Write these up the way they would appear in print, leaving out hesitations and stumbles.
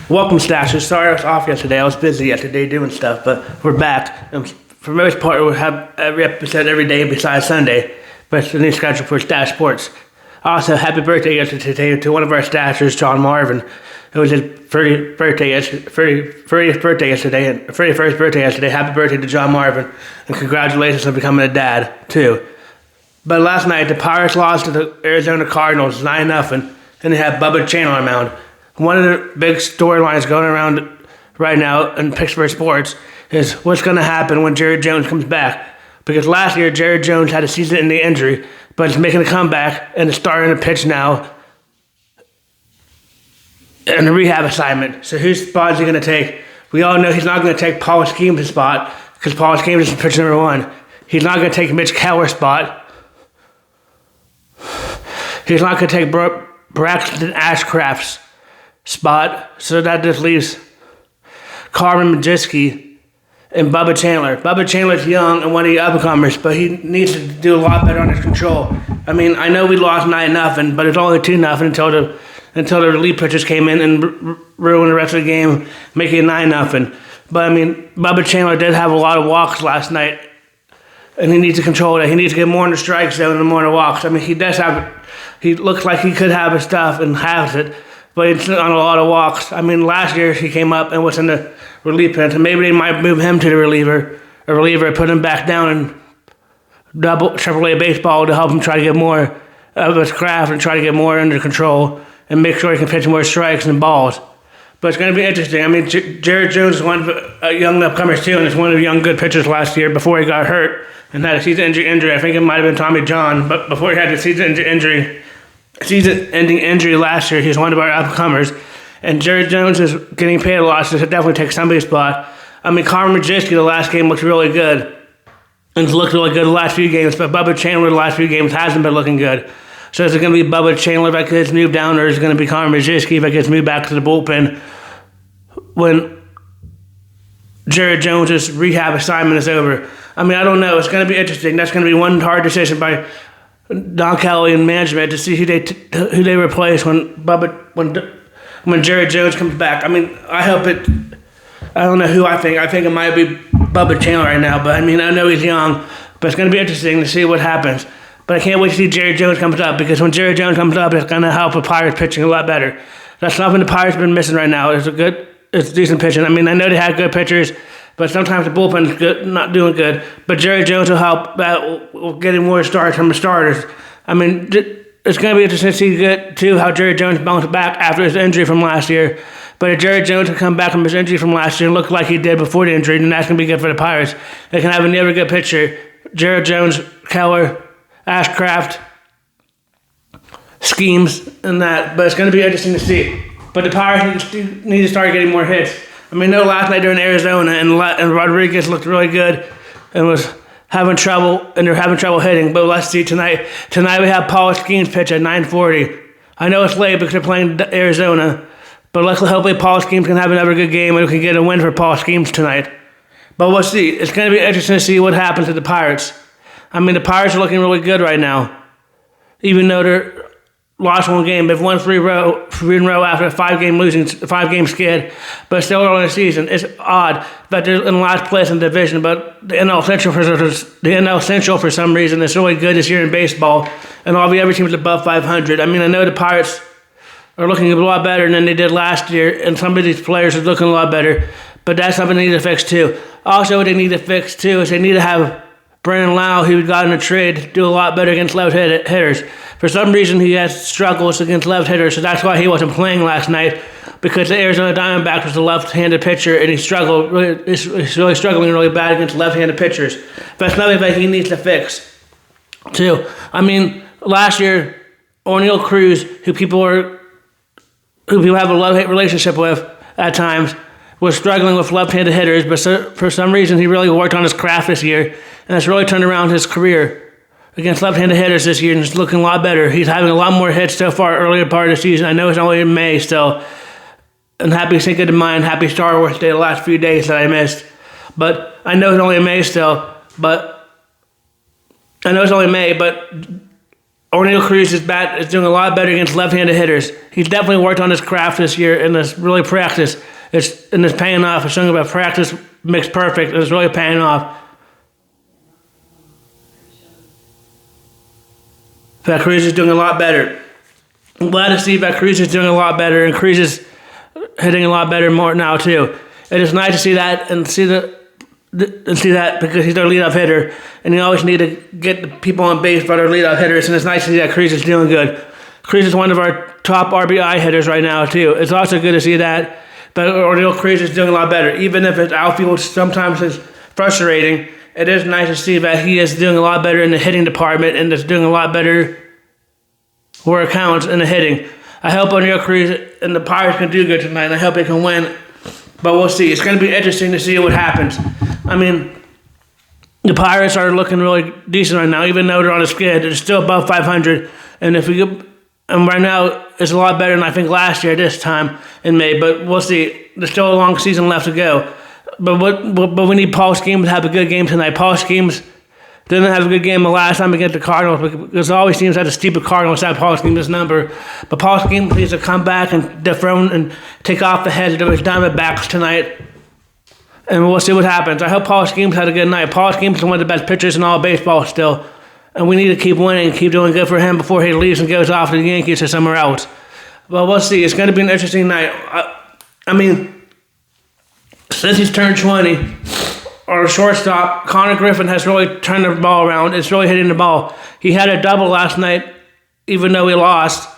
Welcome, Stache. Sorry I was off yesterday. I was busy yesterday doing stuff, but we're back. And for the most part, we'll have every episode every day besides Sunday. But it's the new schedule for Stache Sports. Also, happy birthday yesterday to one of our Stachers, John Marvin. It was his 30th birthday yesterday, and 31st birthday yesterday. Happy birthday to John Marvin, and congratulations on becoming a dad, too. But last night, the Pirates lost to the Arizona Cardinals 9-0, and they had Bubba Chandler on the mound. One of the big storylines going around right now in Pittsburgh sports is what's going to happen when Jared Jones comes back. Because last year, Jared Jones had a season-ending injury, but he's making a comeback and is starting to pitch now in a rehab assignment. So whose spot is he going to take? We all know he's not going to take Paul Skeem's spot because Paul Skeem is pitcher number one. He's not going to take Mitch Keller's spot. He's not going to take Braxton Ashcraft's spot, so that just leaves Carmen Majewski and Bubba Chandler. Bubba Chandler's young and one of the up-and-comers, but he needs to do a lot better on his control. I mean, I know we lost 9-0, but it's only 2-0 until the relief pitchers came in and ruined the rest of the game, making it 9-0. But I mean, Bubba Chandler did have a lot of walks last night, and he needs to control that. He needs to get more in the strike zone and more in the walks. I mean, he looks like he could have his stuff and has it, but he's on a lot of walks. I mean, last year he came up and was in the relief pen, so maybe they might move him to the reliever, put him back down and triple A baseball to help him try to get more of his craft and try to get more under control and make sure he can pitch more strikes and balls. But it's going to be interesting. I mean, Jared Jones is one of the young upcomers too, and is one of the young good pitchers last year before he got hurt and had a season-ending injury. I think it might have been Tommy John, but before he had the season-ending injury last year, he's one of our upcomers. And Jared Jones is getting paid a lot, so he'll definitely take somebody's spot. I mean, Carmen Majewski, the last game looked really good. And it's looked really good the last few games, but Bubba Chandler the last few games hasn't been looking good. So is it going to be Bubba Chandler that gets moved down, or is it going to be Carmen Majewski that gets moved back to the bullpen when Jared Jones' rehab assignment is over? I mean, I don't know. It's going to be interesting. That's going to be one hard decision by Don Kelly and management to see who they replace when Jared Jones comes back. I mean, I don't know who I think. I think it might be Bubba Chandler right now, but I mean, I know he's young, but it's going to be interesting to see what happens. But I can't wait to see Jared Jones comes up, because when Jared Jones comes up, it's going to help the Pirates pitching a lot better. That's something the Pirates have been missing right now. It's decent pitching. I mean, I know they had good pitchers, but sometimes the bullpen's good, not doing good. But Jared Jones will help getting more starts from the starters. I mean, it's going to be interesting to see too how Jared Jones bounced back after his injury from last year. But if Jared Jones can come back from his injury from last year and look like he did before the injury, then that's going to be good for the Pirates. They can have another good pitcher. Jared Jones, Keller, Ashcraft, Schemes, and that. But it's going to be interesting to see. But the Pirates need to start getting more hits. I mean, no, last night they're in Arizona, and Rodriguez looked really good and was having trouble, and they're having trouble hitting. But let's see tonight. Tonight we have Paul Skeem's pitch at 9:40. I know it's late because they're playing Arizona, but hopefully Paul Skeem's can have another good game and we can get a win for Paul Skeem's tonight. But we'll see. It's going to be interesting to see what happens to the Pirates. I mean, the Pirates are looking really good right now, even though they're lost one game. They've won three in a row after a 5-game skid, but still early in the season. It's odd that they're in last place in the division, but the NL Central for some reason is really good this year in baseball, and all the other teams above 500. I mean, I know the Pirates are looking a lot better than they did last year, and some of these players are looking a lot better, but that's something they need to fix too. Also, what they need to fix too is they need to have Brandon Lau, who got in a trade, do a lot better against left hitters. For some reason, he has struggles against left hitters, so that's why he wasn't playing last night, because the Arizona Diamondbacks was a left-handed pitcher, and he's really struggling really bad against left-handed pitchers. That's something that he needs to fix, too. I mean, last year, O'Neal Cruz, who people have a love-hate relationship with at times, was struggling with left-handed hitters, but for some reason he really worked on his craft this year, and it's really turned around his career against left-handed hitters this year, and it's looking a lot better. He's having a lot more hits so far earlier part of the season. I know it's only in May still, and happy Cinco de Mayo, happy Star Wars Day the last few days that I missed. But I know it's only in May still, but O'Neal Cruz's bat is doing a lot better against left-handed hitters. He's definitely worked on his craft this year and has really practiced. It's paying off. It's showing about practice makes perfect, and it's really paying off. That Cruz is doing a lot better. I'm glad to see that Cruz is doing a lot better, and Cruz is hitting a lot better more now too. It is nice to see that and see that because he's our leadoff hitter, and you always need to get the people on base by our leadoff hitters, and it's nice to see that Cruz is doing good. Cruz is one of our top RBI hitters right now too. It's also good to see that, but O'Neal Cruz is doing a lot better. Even if his outfield sometimes is frustrating, it is nice to see that he is doing a lot better in the hitting department and is doing a lot better where it counts in the hitting. I hope O'Neal Cruz and the Pirates can do good tonight, and I hope they can win. But we'll see. It's going to be interesting to see what happens. I mean, the Pirates are looking really decent right now, even though they're on a skid. They're still above 500, and right now it's a lot better than I think last year this time in May. But we'll see. There's still a long season left to go. But we need Paul Skeens to have a good game tonight. Paul Skeens didn't have a good game the last time against the Cardinals because it always seems like the stupid Cardinals have Paul Skeens' number. But Paul Skeens needs to come back and dethrone and take off the heads of his Diamondbacks tonight. And we'll see what happens. I hope Paul Skeens had a good night. Paul Skeens is one of the best pitchers in all of baseball still. And we need to keep winning and keep doing good for him before he leaves and goes off to the Yankees or somewhere else. But we'll see. It's going to be an interesting night. I mean, since he's turned 20, our shortstop, Connor Griffin, has really turned the ball around. It's really hitting the ball. He had a double last night, even though he lost.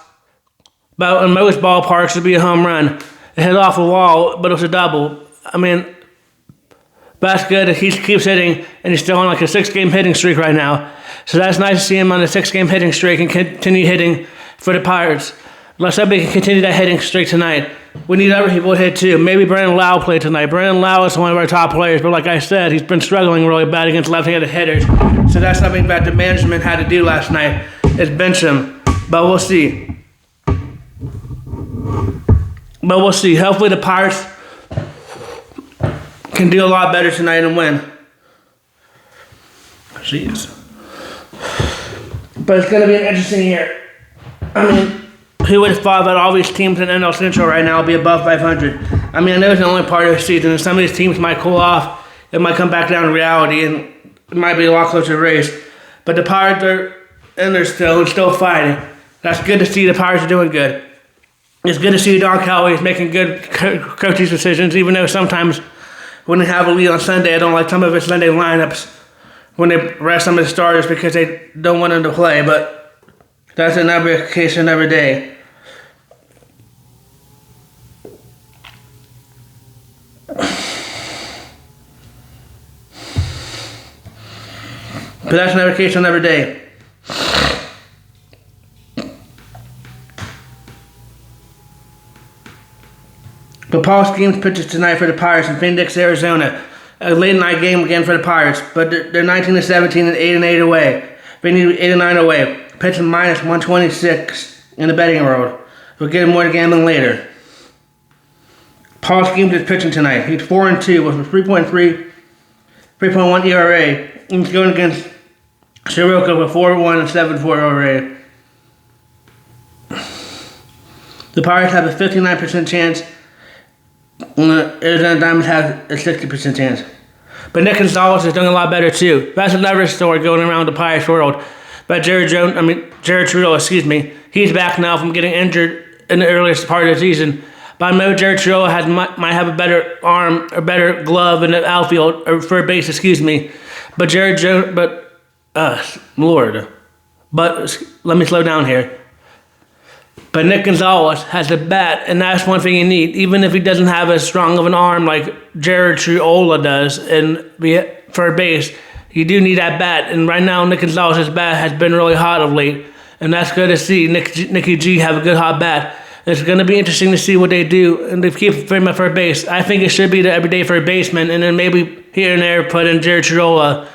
But in most ballparks, it'd be a home run. It hit off a wall, but it was a double. I mean, that's good. He keeps hitting, and he's still on like a 6-game hitting streak right now. So that's nice to see him on a 6-game hitting streak and continue hitting for the Pirates. Let's hope he can continue that hitting streak tonight. We need other people to hit too. Maybe Brandon Lau play tonight. Brandon Lau is one of our top players, but like I said, he's been struggling really bad against left-handed hitters. So that's something that the management had to do last night, is bench him. But we'll see. Hopefully the Pirates can do a lot better tonight and win. Jeez. But it's going to be an interesting year. I mean, who would have thought that all these teams in NL Central right now will be above 500? I mean, I know it's the only part of the season, and some of these teams might cool off. It might come back down to reality, and it might be a lot closer race. But the Pirates are in there still fighting. That's good to see. The Pirates are doing good. It's good to see Don Callaway is making good coaching decisions, even though sometimes when they have a lead on Sunday, I don't like some of his Sunday lineups when they rest some of the starters because they don't want them to play. But that's another case another day. But that's another case another day. But Paul Skeens pitches tonight for the Pirates in Phoenix, Arizona. A late night game again for the Pirates, but they're 19-17 and 8-8 away. They need 8-9 away. Pitching minus 126 in the betting world. We'll get more to gambling later. Paul Skeens is pitching tonight. He's 4-2 with a 3.1 ERA. He's going against Soroka with 4.1 and 7.4 ERA. The Pirates have a 59% chance. Arizona Diamonds have a 60% chance. But Nick Gonzalez is doing a lot better too. That's another story going around the Pirates world. But Jared Trudeau, he's back now from getting injured in the earliest part of the season. But I know Jared Trudeau might have a better arm or better glove in the outfield or third base, But let me slow down here. But Nick Gonzalez has a bat, and that's one thing you need. Even if he doesn't have as strong of an arm like Jared Trudeau does in third base, you do need that bat. And right now, Nick Gonzalez's bat has been really hot of late. And that's good to see Nicky G have a good hot bat. It's going to be interesting to see what they do. And they keep him at third base. I think it should be the everyday third baseman. And then maybe here and there put in Jared Trudeau.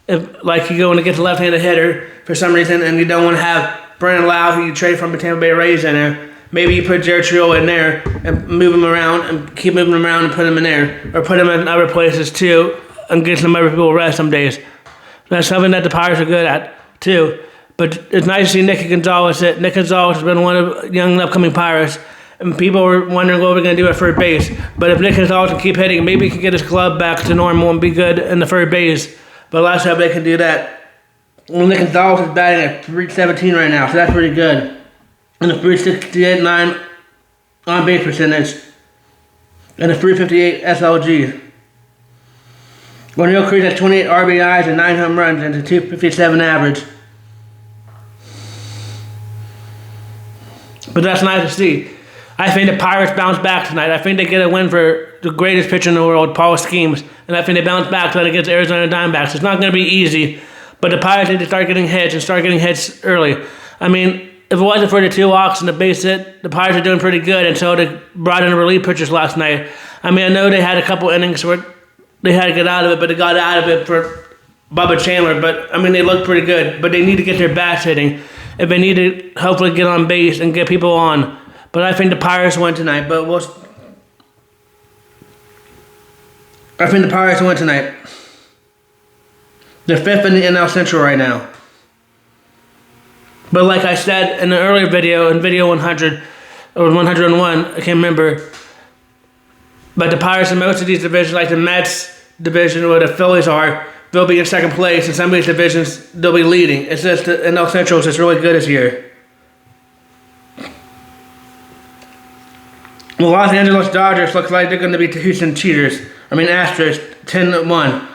If like you go in to get the left-handed hitter for some reason and you don't want to have Brandon Lau, who you trade from the Tampa Bay Rays, in there. Maybe you put Jared Trudeau in there and move him around and keep moving him around and put him in there. Or put him in other places too and get some other people rest some days. That's something that the Pirates are good at too. But it's nice to see Nicky Gonzalez hit. Nick Gonzalez has been one of young upcoming Pirates, and people were wondering what we're going to do at third base. But if Nick Gonzalez can keep hitting, maybe he can get his glove back to normal and be good in the third base. But let's hope they can do that. Well, Nick Gonzalez is batting at .317 right now, so that's pretty good. And a .368.9 on base percentage, and a .358 SLG. O'Neal Cruz has 28 RBIs and 9 home runs and a .257 average. But that's nice to see. I think the Pirates bounce back tonight. I think they get a win for the greatest pitcher in the world, Paul Skeens. And I think they bounce back tonight against Arizona Diamondbacks. It's not going to be easy, but the Pirates need to start getting hits and start getting hits early. I mean, if it wasn't for the 2 walks and the base hit, the Pirates are doing pretty good until they brought in the relief pitchers last night. I mean, I know they had a couple innings where they had to get out of it, but they got out of it for Bubba Chandler. But, I mean, they look pretty good. But they need to get their bats hitting. If they need to hopefully get on base and get people on. But I think the Pirates win tonight. I think the Pirates win tonight. They're 5th in the NL Central right now. But like I said in the earlier video, in video 100 or 101, I can't remember. But the Pirates in most of these divisions, like the Mets division where the Phillies are, they'll be in second place. In some of these divisions, they'll be leading. It's just the NL Central is just really good this year. The Los Angeles Dodgers looks like they're going to be the Houston Astros, 10-1.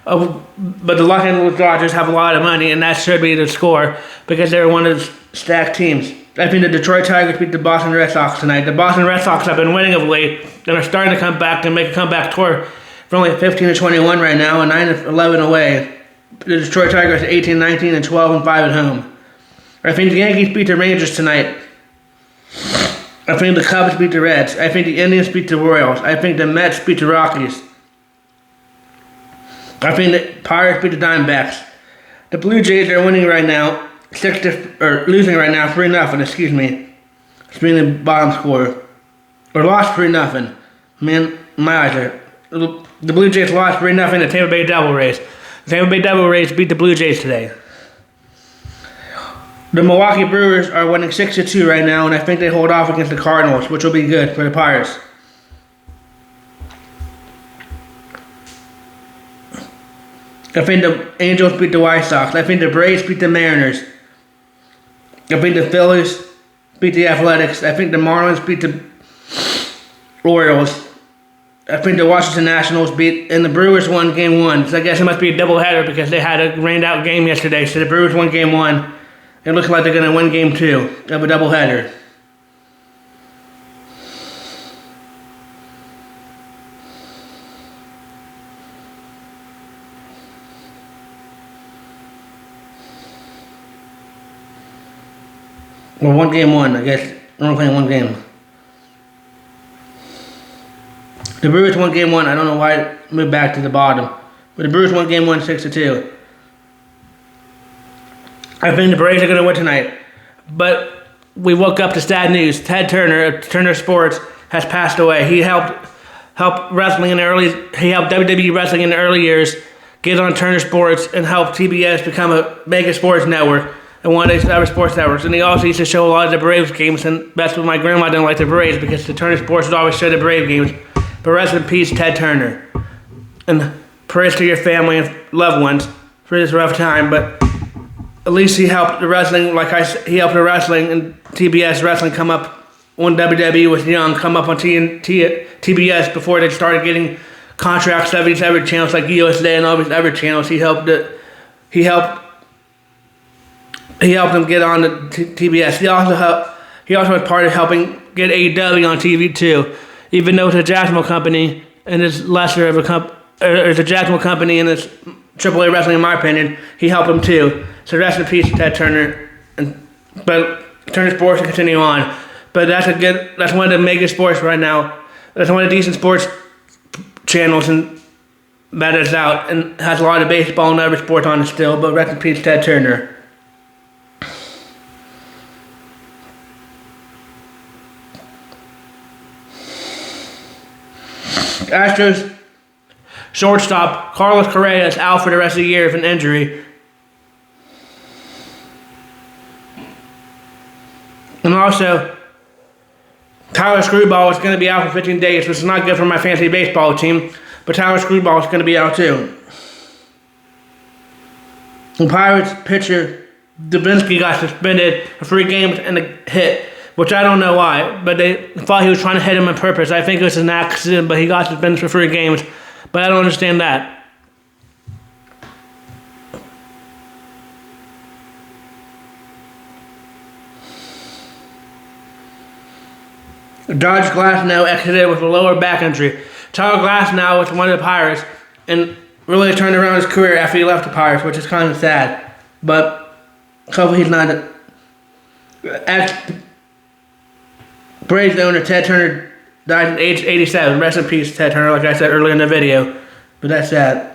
But the Los Angeles Dodgers have a lot of money, and that should be the score because they're one of the stacked teams. I think the Detroit Tigers beat the Boston Red Sox tonight. The Boston Red Sox have been winning of late and are starting to come back and make a comeback tour. They're only 15-21 right now and 9-11 away. The Detroit Tigers 18-19 and 12-5 at home. I think the Yankees beat the Rangers tonight. I think the Cubs beat the Reds. I think the Indians beat the Royals. I think the Mets beat the Rockies. I think the Pirates beat the Diamondbacks. The Blue Jays are winning right now, losing right now 3-0. Excuse me, it's being the bottom score, or lost 3-0. Man, my eyes are. The Blue Jays lost 3-0 to Tampa Bay Devil Rays. The Tampa Bay Devil Rays beat the Blue Jays today. The Milwaukee Brewers are winning 6-2 right now, and I think they hold off against the Cardinals, which will be good for the Pirates. I think the Angels beat the White Sox. I think the Braves beat the Mariners. I think the Phillies beat the Athletics. I think the Marlins beat the Orioles. I think the Washington Nationals beat, and the Brewers won Game 1. So I guess it must be a doubleheader because they had a rained-out game yesterday. So the Brewers won Game 1. It looks like they're going to win Game 2 of a doubleheader. Well, one Game 1, I guess. We're only playing one game. The Brewers won Game 1. I don't know why it moved back to the bottom. But the Brewers won Game 1 6-2. I think the Braves are going to win tonight. But we woke up to sad news. Ted Turner of Turner Sports has passed away. He helped wrestling in the early. He helped WWE wrestling in the early years get on Turner Sports and help TBS become a mega sports network and one of the other sports networks. And he also used to show a lot of the Braves games, and that's what my grandma didn't like the Braves because the Turner Sports would always show the Brave games. But rest in peace, Ted Turner. And prayers to your family and loved ones for this rough time. But at least he helped the wrestling, he helped the wrestling and TBS wrestling come up when WWE was young, come up on TBS before they started getting contracts to these other channels like USA and all these other channels. He helped them get on the TBS. He also was part of helping get AEW on TV too. Even though it's a Jacksonville company and it's lesser of a it's a Jacksonville company and it's AAA wrestling, in my opinion, he helped them too. So rest in peace, Ted Turner. But Turner Sports will continue on. But that's one of the mega sports right now. That's one of the decent sports channels and that is out and has a lot of baseball and other sports on it still. But rest in peace, Ted Turner. Astros shortstop Carlos Correa is out for the rest of the year with an injury. also, Tyler Screwball is going to be out for 15 days, which is not good for my fantasy baseball team. But Tyler Screwball is going to be out too. The Pirates pitcher Dubinsky got suspended for 3 games and a hit, which I don't know why, but they thought he was trying to hit him on purpose. I think it was an accident, but he got suspended for 3 games. But I don't understand that. Dodge Glasnow exited with a lower back injury. Tyler Glasnow was one of the Pirates and really turned around his career after he left the Pirates, which is kind of sad. But hopefully he's not. Braves owner Ted Turner died at age 87. Rest in peace, Ted Turner, like I said earlier in the video. But that's sad.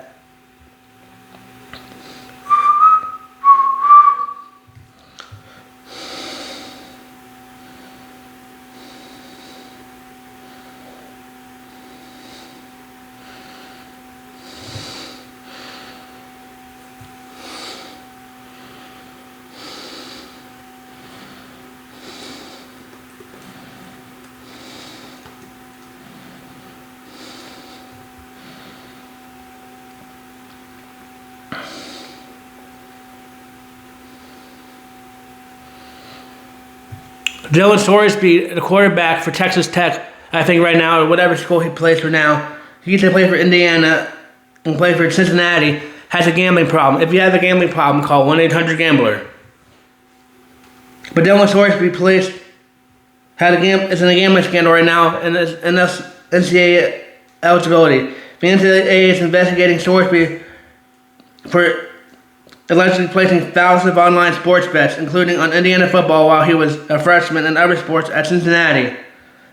Dylan Sorsby, the quarterback for Texas Tech, I think right now, or whatever school he plays for now, he used to play for Indiana and play for Cincinnati, has a gambling problem. If you have a gambling problem, call 1-800-GAMBLER. But Dylan Sorsby is in a gambling scandal right now and that's NCAA eligibility. The NCAA is investigating Sorsby for allegedly placing thousands of online sports bets, including on Indiana football while he was a freshman and other sports at Cincinnati.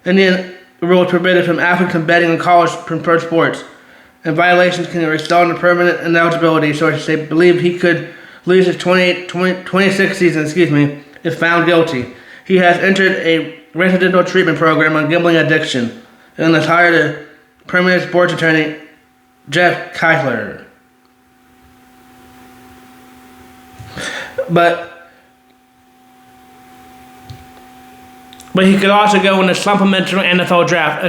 Indian rules prohibited from athletes from betting on college pro sports, and violations can result in permanent ineligibility, so they believe he could lose his 26th season, if found guilty. He has entered a residential treatment program on gambling addiction and has hired a permanent sports attorney, Jeff Keisler. But he could also go in a supplementary NFL draft.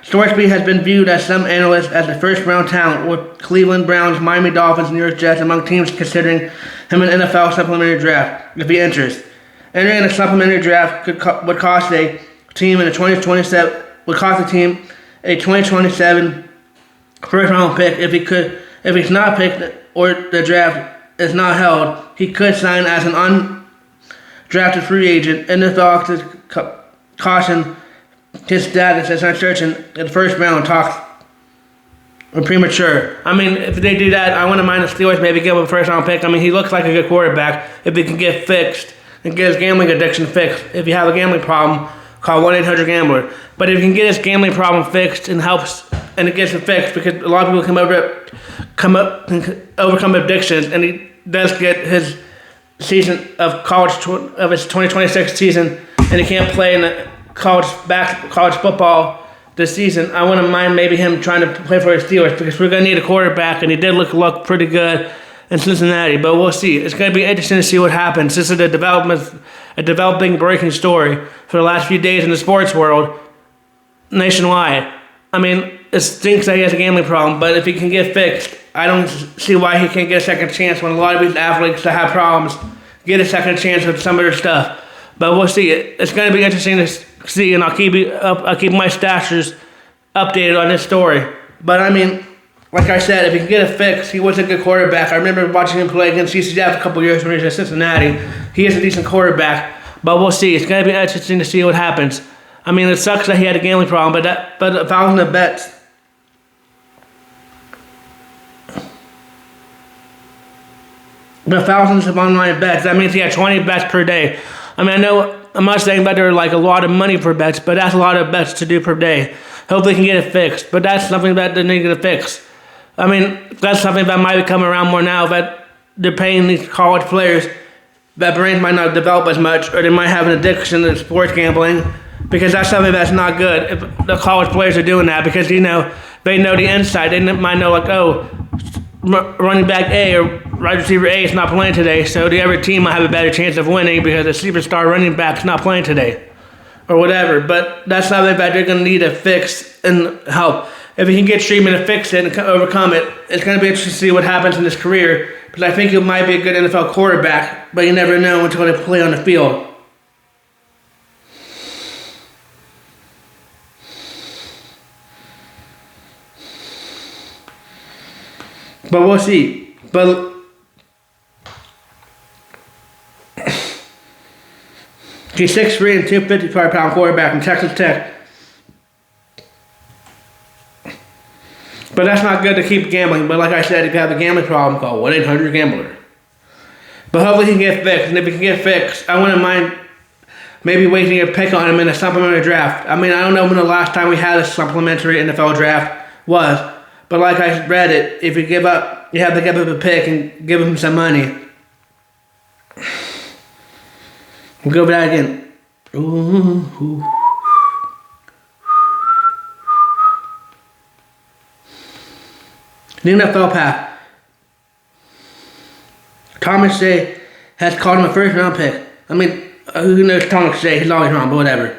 Sorsby has been viewed as some analysts as a first-round talent, with Cleveland Browns, Miami Dolphins, and New York Jets among teams considering him an NFL supplementary draft if he enters. Entering a supplementary draft would cost a team a 2027 first-round pick if he's not picked or the draft is not held. He could sign as an undrafted free agent. NFL caution his status as uncertain in the first round. Talks are premature. I mean, if they do that, I wouldn't mind the Steelers maybe give him a first round pick. I mean, he looks like a good quarterback if he can get fixed and get his gambling addiction fixed. If you have a gambling problem, call 1-800-GAMBLER. But if you can get his gambling problem fixed and it gets it fixed, because a lot of people overcome addictions, and he does get his season of his 2026 season, and he can't play in the college football this season. I wouldn't mind maybe him trying to play for the Steelers, because we're gonna need a quarterback, and he did look pretty good in Cincinnati. But we'll see. It's gonna be interesting to see what happens. This is a developing breaking story for the last few days in the sports world nationwide. I mean, it stinks that he has a gambling problem, but if he can get fixed, I don't see why he can't get a second chance when a lot of these athletes that have problems get a second chance with some of their stuff. But we'll see. It's going to be interesting to see, and I'll keep my stashers updated on this story. But I mean, like I said, if he can get it fixed, he was a good quarterback. I remember watching him play against UCF a couple years when he was at Cincinnati. He is a decent quarterback, but we'll see. It's going to be interesting to see what happens. I mean, it sucks that he had a gambling problem, but 1,000 of bets. But thousands of online bets. That means he had 20 bets per day. I mean, I'm not saying that they're like a lot of money for bets, but that's a lot of bets to do per day. Hopefully he can get it fixed. But that's something that they need to fix. I mean, that's something that might be coming around more now, that they're paying these college players that brains might not develop as much, or they might have an addiction to sports gambling, because that's something that's not good if the college players are doing that, because, they know the inside. They might know, like, oh, running back A or wide receiver A is not playing today, so the other team might have a better chance of winning because the superstar running back is not playing today, or whatever. But that's something that they're going to need to fix and help. If he can get Streetman to fix it and overcome it, it's going to be interesting to see what happens in his career. Because I think he might be a good NFL quarterback, but you never know until they play on the field. But we'll see. But he's 6'3" and 255-pound quarterback from Texas Tech. But that's not good to keep gambling. But like I said, if you have a gambling problem, call 1-800-GAMBLER. But hopefully he can get fixed. And if he can get fixed, I wouldn't mind maybe wasting a pick on him in a supplementary draft. I mean, I don't know when the last time we had a supplementary NFL draft was. But like I read it, if you give up, you have to give up a pick and give him some money. We'll go over that again. Ooh. The NFL path. Thomas Shea has called him a first-round pick. I mean, who knows Thomas Shea? He's always wrong, but whatever.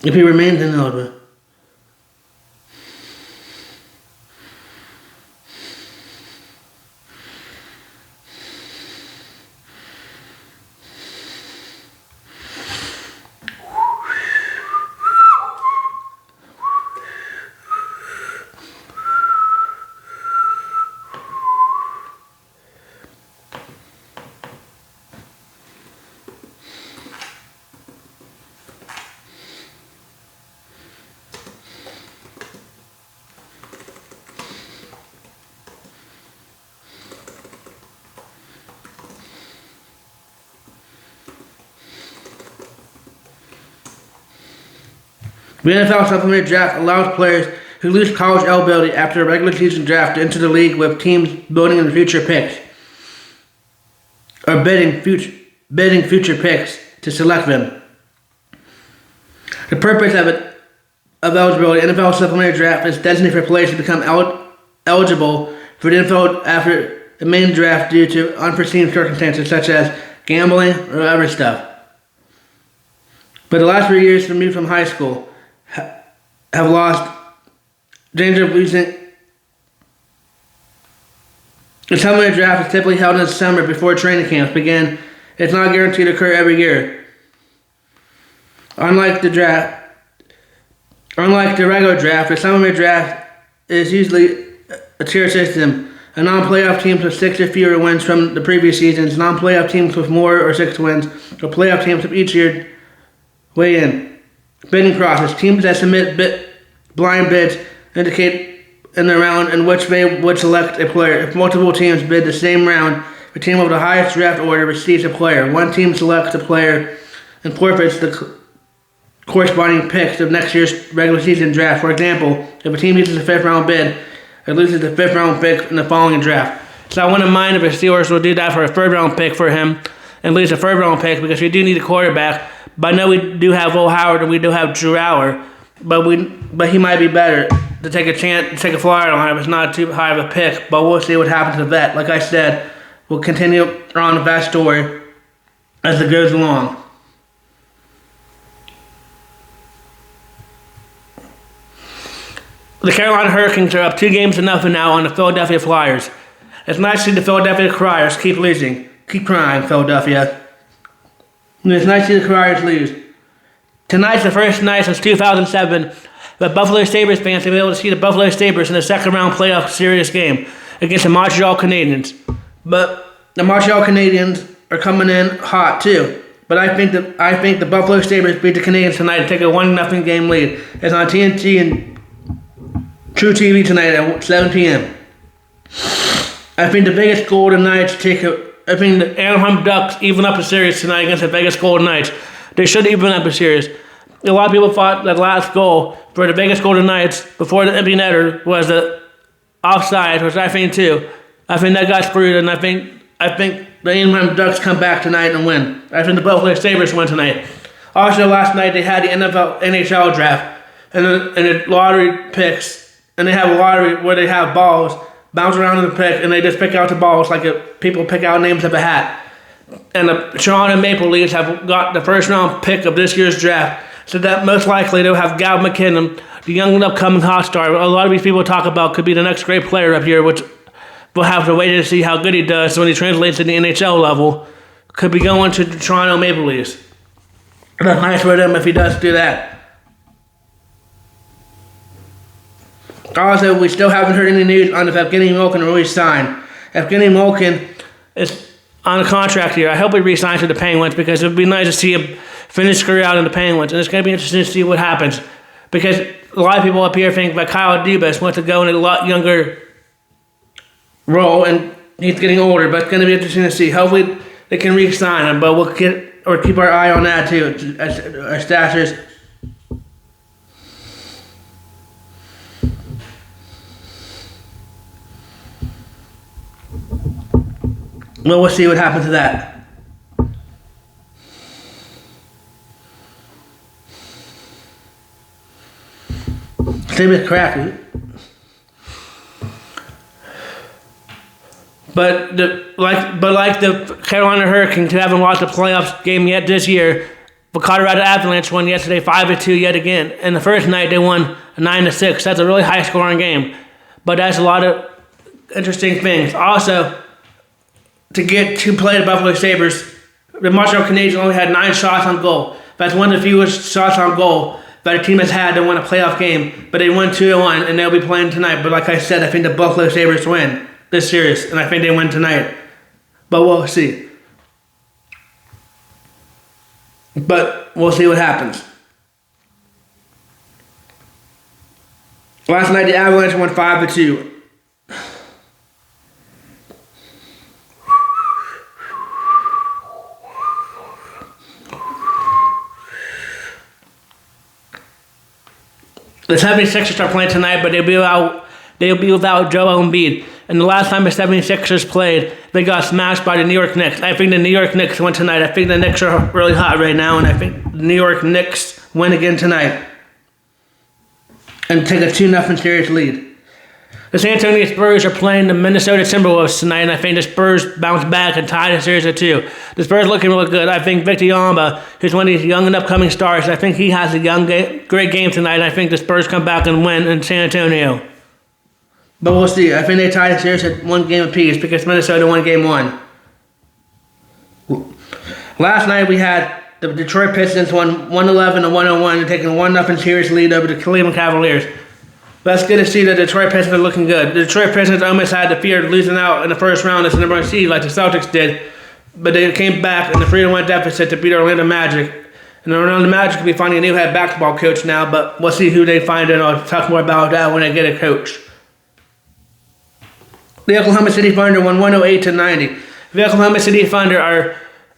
If he remains ineligible. The NFL supplementary draft allows players who lose college eligibility after a regular season draft to enter the league with teams building in future picks or bidding future picks to select them. The purpose of eligibility NFL supplementary draft is designated for players to become eligible for the NFL after the main draft due to unforeseen circumstances such as gambling or other stuff. But the last 3 years removed from high school have lost danger of losing. The supplementary draft is typically held in the summer before training camps begin. It's not guaranteed to occur every year. Unlike the regular draft, the supplementary draft is usually a tier system. A non-playoff teams with 6 or fewer wins from the previous seasons, non-playoff teams with more or 6 wins, or playoff teams of each year weigh in. Bidding process. Teams that submit blind bids indicate in the round in which they would select a player. If multiple teams bid the same round, the team with the highest draft order receives a player. One team selects a player and forfeits the corresponding picks of next year's regular season draft. For example, if a team uses a 5th round bid, it loses the 5th round pick in the following draft. So I wouldn't mind if the Steelers will do that for a 3rd round pick for him and lose a 3rd round pick because we do need a quarterback. But I know we do have Will Howard and we do have Drew Aller, but he might be better to take a chance, to take a flyer on him. It's not too high of a pick, but we'll see what happens to Vet. Like I said, we'll continue on with that story as it goes along. The Carolina Hurricanes are up 2-0 now on the Philadelphia Flyers. It's nice to see the Philadelphia Flyers keep losing. Keep crying, Philadelphia. And it's nice to see the Flyers lose. Tonight's the first night since 2007 that Buffalo Sabres fans will be able to see the Buffalo Sabres in the 2nd round playoff series game against the Montreal Canadiens. But the Montreal Canadiens are coming in hot too. But I think the Buffalo Sabres beat the Canadiens tonight to take a 1-0 game lead. It's on TNT and True TV tonight at 7 p.m. I think the Vegas Golden Knights I think the Anaheim Ducks even up a series tonight against the Vegas Golden Knights. They should even up a series. A lot of people thought that last goal for the Vegas Golden Knights before the empty netter was the offside, which I think too. I think that got screwed, and I think the Anaheim Ducks come back tonight and win. I think the Buffalo Sabres win tonight. Also, last night they had the NHL draft and the lottery picks, and they have a lottery where they have balls bounce around in the pick, and they just pick out the balls like people pick out names of a hat. And the Toronto Maple Leafs have got the first round pick of this year's draft, so that most likely they'll have Gal McKinnon, the young and upcoming hot star. A lot of these people talk about could be the next great player up here, which we'll have to wait to see how good he does when he translates to the NHL level. Could be going to the Toronto Maple Leafs. That's nice for them if he does do that. Also, we still haven't heard any news on if Evgeny Malkin will re-sign. Evgeny Malkin is on a contract here. I hope he re-signs to the Penguins because it would be nice to see him finish his career out in the Penguins. And it's going to be interesting to see what happens. Because a lot of people up here think that Kyle Dubas wants to go in a lot younger role, and he's getting older. But it's going to be interesting to see. Hopefully they can re-sign him, but we'll keep our eye on that too. Our Stachers. Well, we'll see what happens to that. Same with Cracky. But like the Carolina Hurricanes, who haven't lost a playoffs game yet this year, the Colorado Avalanche won yesterday 5-2 yet again. And the first night they won 9-6. That's a really high scoring game. But that's a lot of interesting things. Also, to play the Buffalo Sabres, the Montreal Canadiens only had 9 shots on goal. That's one of the fewest shots on goal that a team has had to win a playoff game. But they won 2-1, and they'll be playing tonight. But like I said, I think the Buffalo Sabres win this series, and I think they win tonight. But we'll see. But we'll see what happens. Last night, the Avalanche won 5-2. The 76ers are playing tonight, but they'll be without Joel Embiid. And the last time the 76ers played, they got smashed by the New York Knicks. I think the New York Knicks win tonight. I think the Knicks are really hot right now, and I think the New York Knicks win again tonight and take a 2-0 series lead. The San Antonio Spurs are playing the Minnesota Timberwolves tonight, and I think the Spurs bounce back and tie the series at 2. The Spurs looking really good. I think Victor Yamba, who's one of these young and upcoming stars, I think he has a great game tonight, and I think the Spurs come back and win in San Antonio. But we'll see. I think they tie the series at 1 game apiece because Minnesota won game 1. Last night we had the Detroit Pistons won 111-101 and taking a 1-0 series lead over the Cleveland Cavaliers. But it's good to see the Detroit Pistons are looking good. The Detroit Pistons almost had the fear of losing out in the first round as the number 1 seed like the Celtics did. But they came back in the 3-1 deficit to beat Orlando Magic. And the Orlando Magic will be finding a new head basketball coach now, but we'll see who they find, and I'll talk more about that when they get a coach. The Oklahoma City Thunder won 108-90. The Oklahoma City Thunder are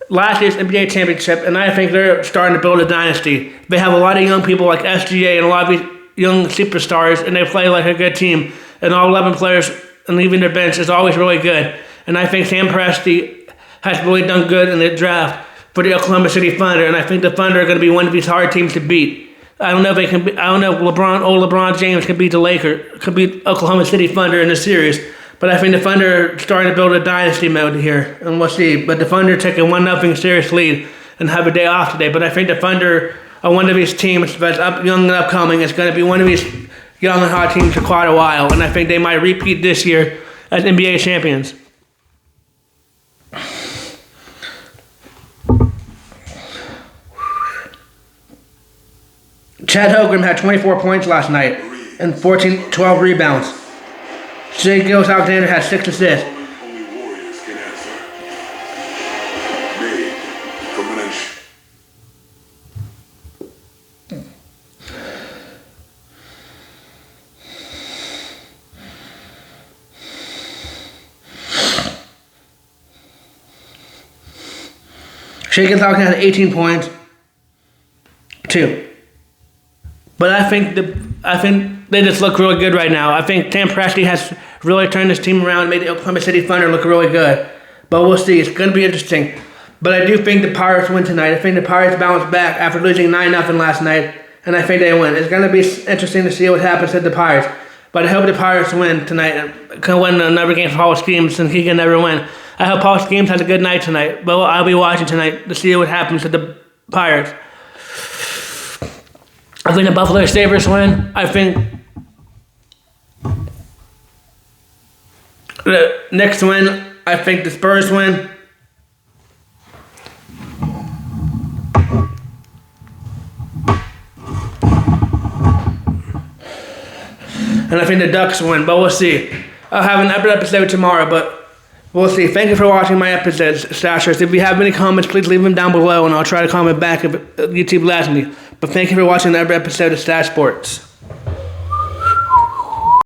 last year's NBA championship, and I think they're starting to build a dynasty. They have a lot of young people like SGA and a lot of these young superstars, and they play like a good team. And all 11 players, and leaving their bench, is always really good. And I think Sam Presti has really done good in the draft for the Oklahoma City Thunder, and I think the Thunder are going to be one of these hard teams to beat. I don't know if they can. I don't know if LeBron James can beat Oklahoma City Thunder in the series. But I think the Thunder are starting to build a dynasty mode here, and we'll see. But the Thunder take a 1-0 series lead and have a day off today. But I think the Thunder are one of these teams that's young and upcoming. It's going to be one of these young and hot teams for quite a while, and I think they might repeat this year as NBA champions. Chad Holmgren had 24 points last night and 12 rebounds. Shai Gilgeous-Alexander had 6 assists. Only warriors can answer. Made from an inch. Shai Gilgeous-Alexander had 18 points. 2. But I think they just look really good right now. I think Sam Presti has really turned this team around and made the Oklahoma City Thunder look really good. But we'll see. It's going to be interesting. But I do think the Pirates win tonight. I think the Pirates bounce back after losing 9-0 last night, and I think they win. It's going to be interesting to see what happens to the Pirates. But I hope the Pirates win tonight and can win another game for Paul Schemes since he can never win. I hope Paul Schemes has a good night tonight. But I'll be watching tonight to see what happens to the Pirates. I think the Buffalo Sabres win. I think the Knicks win. I think the Spurs win. And I think the Ducks win, but we'll see. I'll have another episode tomorrow, but we'll see. Thank you for watching my episodes, Stachers. If you have any comments, please leave them down below, and I'll try to comment back if YouTube lets me. But thank you for watching another episode of Stache Sports.